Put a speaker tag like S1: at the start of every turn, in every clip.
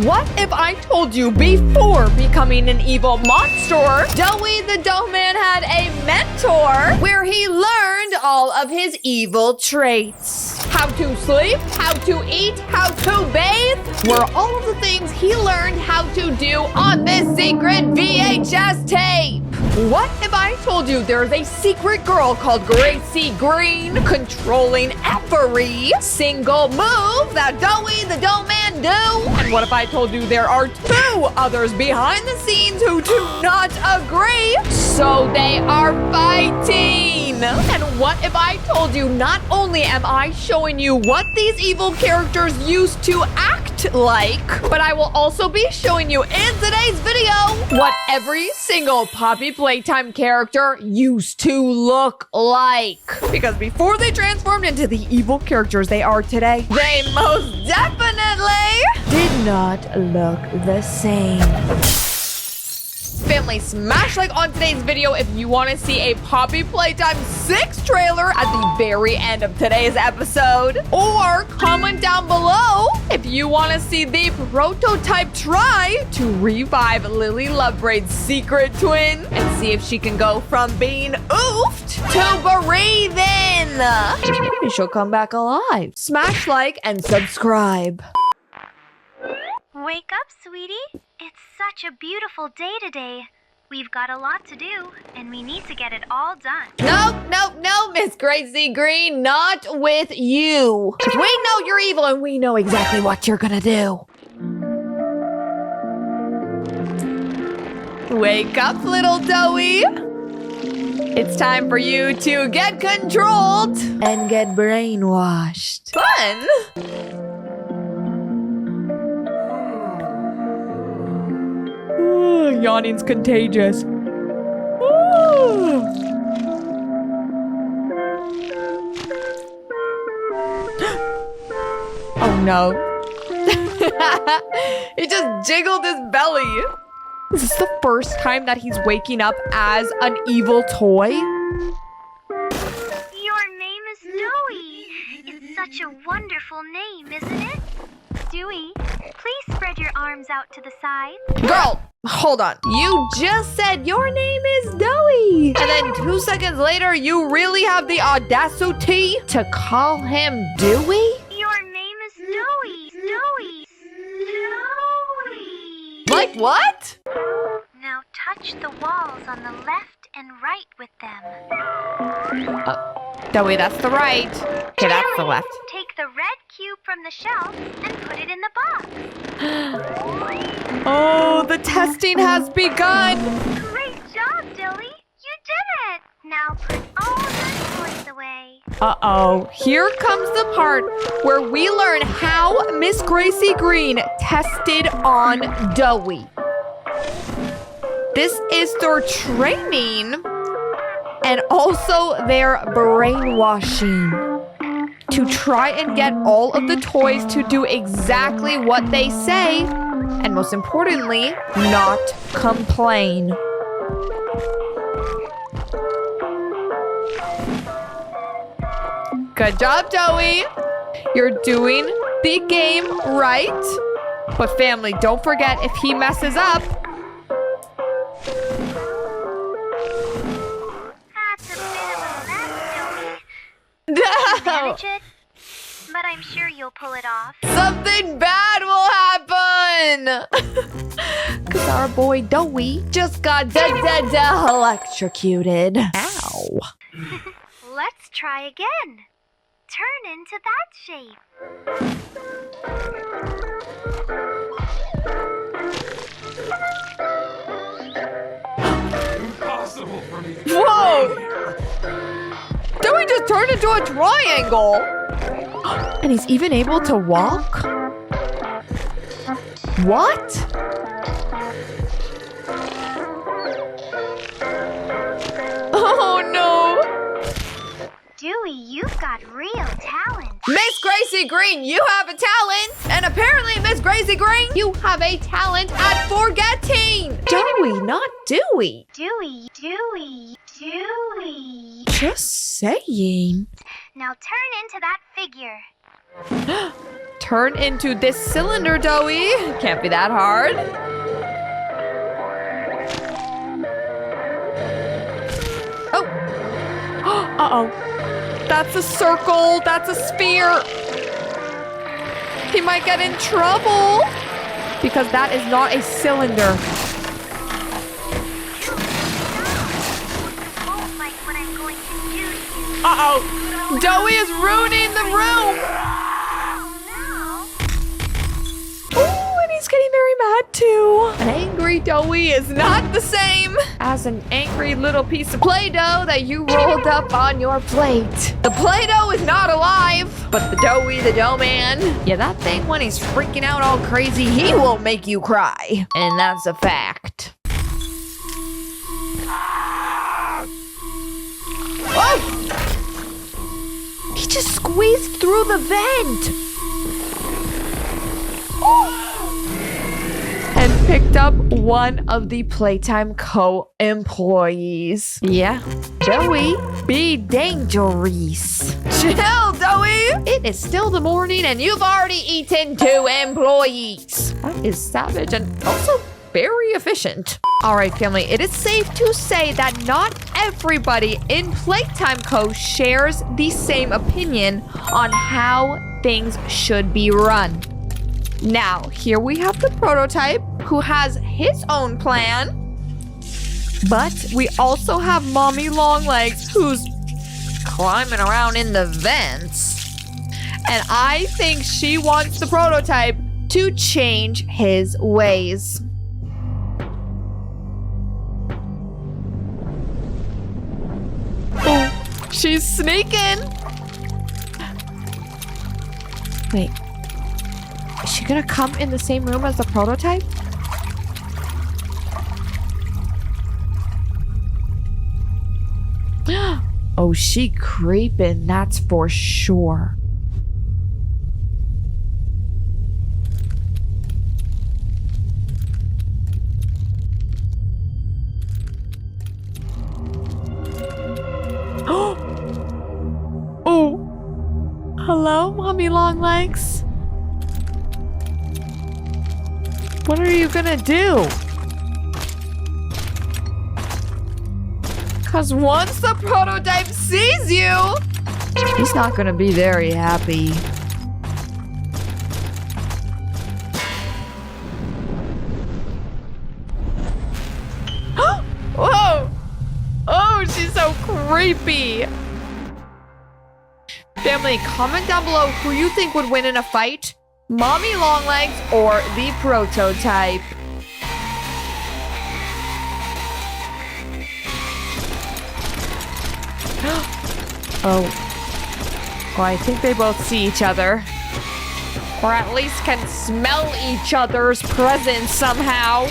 S1: What if I told you before becoming an evil monster, DOEY the Doughnman had a mentor where he learned all of his evil traits? How to sleep, how to eat, how to bathe were all of the things he learned how to do on this secret VHS tape. What if I told you there's a secret girl called Gracie Green controlling every single move that DOEY the Doughnman do? And what if I told you there are two others behind the scenes who do not agree, so they are fighting? And what if I told you not only am I showing you what these evil characters used to act like, but I will also be showing you in today's video what every single Poppy Playtime character used to look like. Because before they transformed into the evil characters they are today, they most definitely did not look the same. Family, smash like on today's video if you want to see a Poppy Playtime 6 trailer at the very end of today's episode. Or comment down below if you want to see the prototype try to revive Lily Lovebraid's secret twin and see if she can go from being oofed to breathing. Maybe she'll come back alive. Smash like and subscribe.
S2: Wake up, sweetie. It's such a beautiful day today. We've got a lot to do, and we need to get it all done.
S1: No, Miss Gracie Green, not with you. 'Cause we know you're evil and we know exactly what you're gonna do. Wake up, little DOEY. It's time for you to get controlled and get brainwashed. Fun! Yawning's contagious. Oh no. He just jiggled his belly. Is this the first time that he's waking up as an evil toy?
S2: Your name is DOEY. It's such a wonderful name, isn't it? DOEY, please spread your arms out to the side.
S1: Girl, hold on. You just said your name is DOEY. And then 2 seconds later, you really have the audacity to call him DOEY?
S2: Your name is DOEY. DOEY. DOEY.
S1: Like what?
S2: Now touch the walls on the left and right with them.
S1: DOEY, that's the right. Okay, that's the left.
S2: Take the red cube from the shelf and put it in the box.
S1: Oh, the testing has begun.
S2: Great job, DOEY. You did it. Now put all your toys away.
S1: Uh-oh. Here comes the part where we learn how Miss Gracie Green tested on DOEY. This is their training and also their brainwashing to try and get all of the toys to do exactly what they say, and most importantly, not complain. Good job, DOEY. You're doing the game right. But family, don't forget, if he messes up,
S2: That's a bit of a mess, DOEY.
S1: no,
S2: Manage it, but I'm sure you'll pull it off.
S1: something bad will happen. Because our boy DOEY just got electrocuted. Ow.
S2: Let's try again. Turn into that shape.
S3: Impossible for me.
S1: Whoa! DOEY just turned into a triangle. And he's even able to walk? What? Oh no!
S2: DOEY, you've got real talent.
S1: Miss Gracie Green, you have a talent! And apparently, Miss Gracie Green, you have a talent at forgetting! DOEY, not DOEY.
S2: DOEY, DOEY, DOEY.
S1: Just saying.
S2: Now turn into that figure.
S1: turn into this cylinder, Doey. Can't be that hard. Oh. Uh-oh. That's a circle. That's a sphere. He might get in trouble because that is not a cylinder. Uh-oh. Doey is ruining the room. Oh, and he's getting very mad too. An angry Doey is not the same as an angry little piece of Play-Doh that you rolled up on your plate. The Play-Doh is not alive, but the Doey the Dough-Man, yeah, that thing when he's freaking out all crazy, he will make you cry. And that's a fact. Oh! He just squeezed through the vent. Oh! And picked up one of the Playtime co-employees. Yeah, Doey, be dangerous. Chill, Doey. It is still the morning and you've already eaten 2 employees. That is savage and also very efficient. All right, family, it is safe to say that not everybody in Playtime Co. shares the same opinion on how things should be run. Now, here we have the prototype who has his own plan. But we also have Mommy Longlegs who's climbing around in the vents. And I think she wants the prototype to change his ways. Oh, she's sneaking. Wait. Is she gonna come in the same room as the prototype? Oh, she creeping, that's for sure. Oh, hello, Mommy Longlegs. What are you gonna do? Cause once the prototype sees you, he's not gonna be very happy. Whoa! Oh, she's so creepy. Family, comment down below who you think would win in a fight. Mommy Longlegs or the prototype. Oh. Well, I think they both see each other. Or at least can smell each other's presence somehow.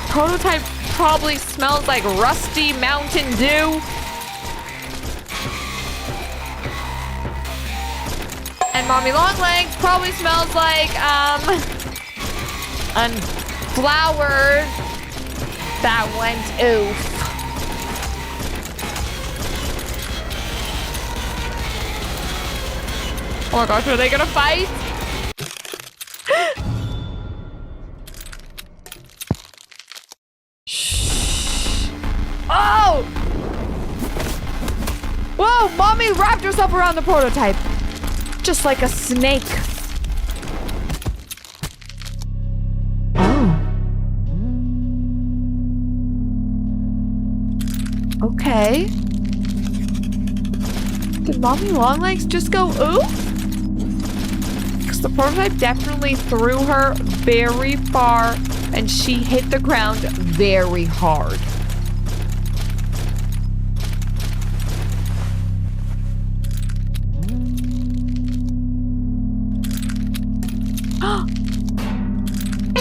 S1: Prototype probably smells like rusty Mountain Dew. And Mommy Longlegs probably smells like, unflowered that went oof. Oh my gosh, are they gonna fight? Shh. Oh! Whoa, Mommy wrapped herself around the prototype. Just like a snake. Oh. Okay. Did Mommy Longlegs just go oof? Because the prototype definitely threw her very far and she hit the ground very hard.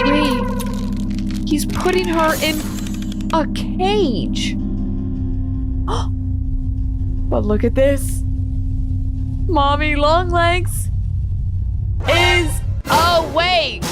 S1: Wait, he's putting her in a cage. But look at this. Mommy Longlegs is awake.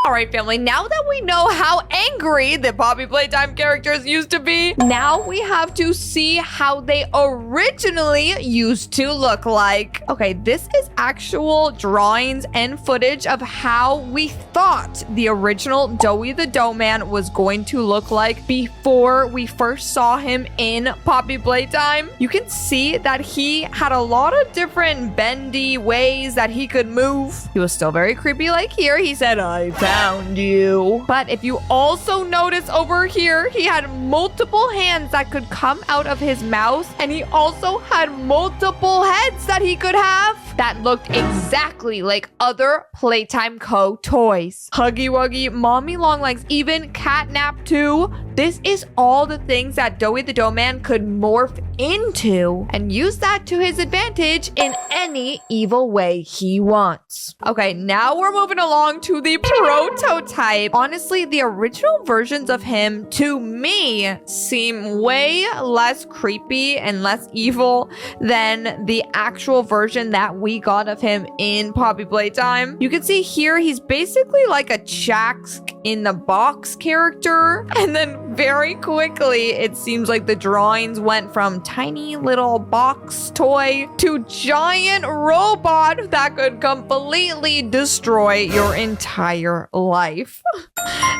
S1: All right, family, now that we know how angry the Poppy Playtime characters used to be, now we have to see how they originally used to look like. Okay, this is actual drawings and footage of how we thought the original Doughy the Doughman was going to look like before we first saw him in Poppy Playtime. You can see that he had a lot of different bendy ways that he could move. He was still very creepy, like here. He said, "I found you." But if you also notice over here, he had multiple hands that could come out of his mouth, and he also had multiple heads that he could have that looked exactly like other Playtime Co. toys. Huggy Wuggy, Mommy Longlegs, even Catnap 2. This is all the things that Doughy the Doughman could morph into and use that to his advantage in any evil way he wants. Okay, now we're moving along to the prototype. Honestly, the original versions of him, to me, seem way less creepy and less evil than the actual version that we got of him in Poppy Playtime. You can see here, he's basically like a Jack in the Box character. And then very quickly, it seems like the drawings went from tiny little box toy to giant robot that could completely destroy your entire life.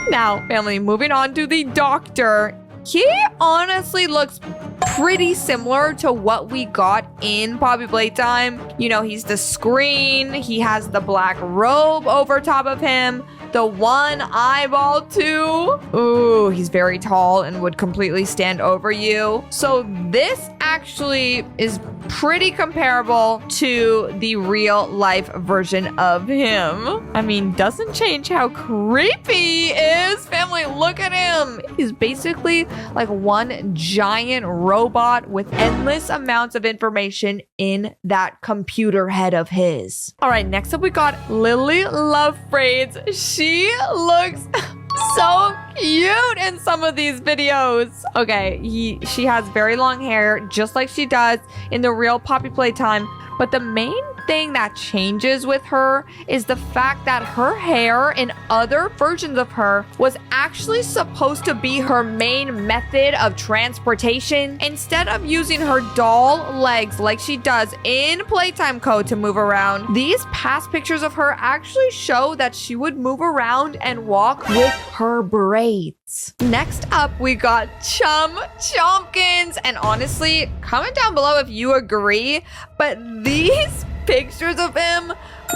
S1: Now, family, moving on to the doctor. He honestly looks pretty similar to what we got in Poppy Playtime. You know, he's the screen. He has the black robe over top of him. The one eyeball too. Ooh, he's very tall and would completely stand over you. So this actually is pretty comparable to the real life version of him. I mean, doesn't change how creepy he is. Family, look at him. He's basically like one giant robot with endless amounts of information in that computer head of his. All right, next up we got Lily Love Braids. She looks so cute in some of these videos. Okay, she has very long hair, just like she does in the real Poppy Playtime. But the main thing that changes with her is the fact that her hair in other versions of her was actually supposed to be her main method of transportation. Instead of using her doll legs like she does in Playtime Co. to move around, these past pictures of her actually show that she would move around and walk with her braids. Next up, we got Chum Chompkins. And honestly, comment down below if you agree, but these pictures of him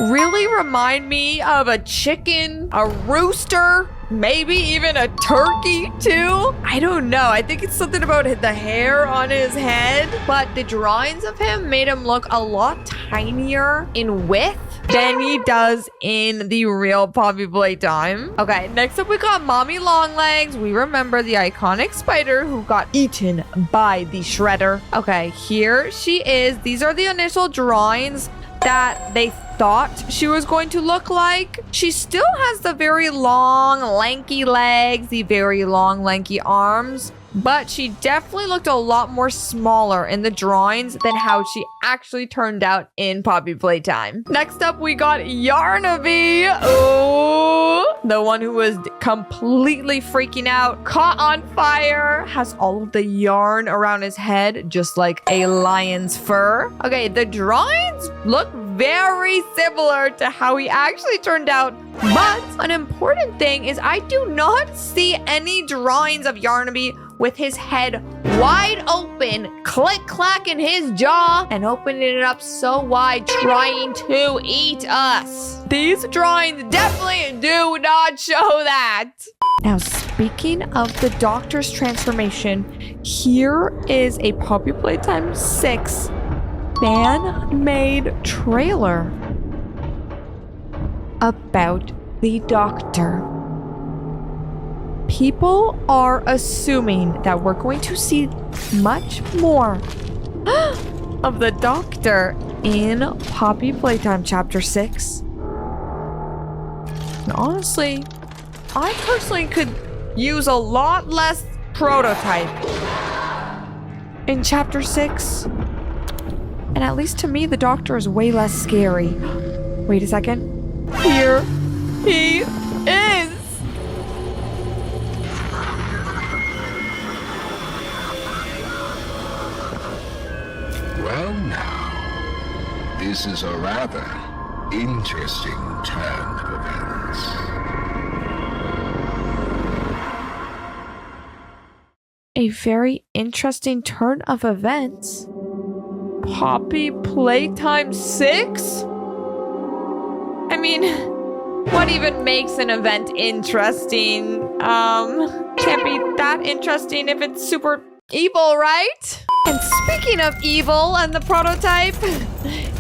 S1: really remind me of a chicken, a rooster, maybe even a turkey too. I don't know. I think it's something about the hair on his head, but the drawings of him made him look a lot tinier in width than he does in the real Poppy Playtime. Okay, next up we got Mommy Longlegs. We remember the iconic spider who got eaten by the shredder. Okay, here she is. These are the initial drawings that they thought she was going to look like. She still has the very long, lanky legs, the very long, lanky arms, but she definitely looked a lot more smaller in the drawings than how she actually turned out in Poppy Playtime. Next up, we got Yarnaby. Oh, the one who was completely freaking out, caught on fire, has all of the yarn around his head, just like a lion's fur. Okay, the drawings look very similar to how he actually turned out. But an important thing is I do not see any drawings of Yarnaby with his head wide open, click-clacking his jaw and opening it up so wide, trying to eat us. These drawings definitely do not show that. Now, speaking of the Doctor's transformation, here is a Poppy Playtime 6 fan-made trailer about the Doctor. People are assuming that we're going to see much more of the Doctor in Poppy Playtime Chapter 6. And honestly, I personally could use a lot less prototype in Chapter 6. And at least to me, the Doctor is way less scary. Wait a second. Here he is.
S3: Well now, this is a rather interesting turn of events.
S1: A very interesting turn of events. Poppy Playtime 6? I mean, what even makes an event interesting? Can't be that interesting if it's super evil, right? And speaking of evil and the prototype,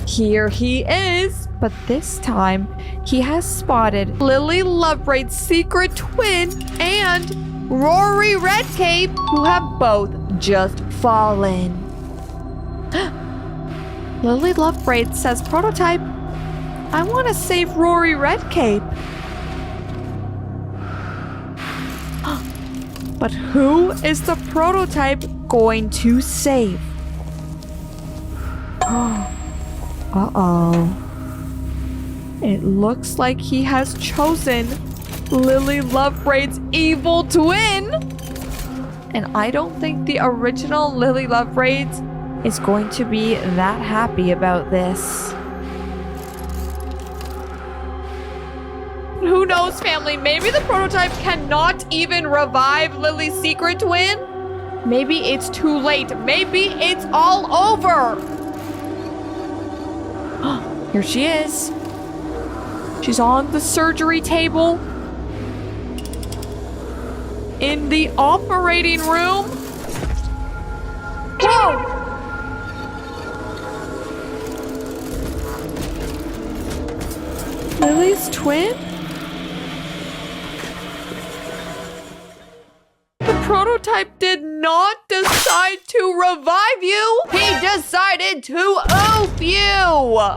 S1: here he is. But this time, he has spotted Lily Loverade's secret twin and Rory Redcape, who have both just fallen. Lily Lovebraid says, Prototype, I want to save Rory Redcape. But who is the Prototype going to save? Uh-oh. It looks like he has chosen Lily Lovebraid's evil twin. And I don't think the original Lily Lovebraid is going to be that happy about this. Who knows, family? Maybe the Prototype cannot even revive Lily's secret twin? Maybe it's too late. Maybe it's all over. Here she is. She's on the surgery table. In the operating room. Whoa! Lily's twin? The Prototype did not decide to revive you. He decided to oof you.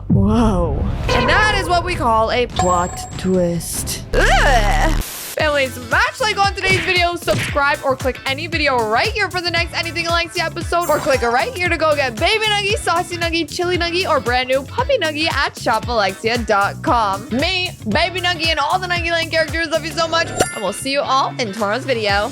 S1: Whoa. And that is what we call a plot twist. Ugh. Family, smash like on today's video, subscribe, or click any video right here for the next Anything Alexia episode, or click right here to go get Baby Nuggie, Saucy Nuggie, Chili Nuggie, or brand new Puppy Nuggie at shopalexia.com. Me, Baby Nuggie, and all the Nuggie Land characters love you so much, and we'll see you all in tomorrow's video.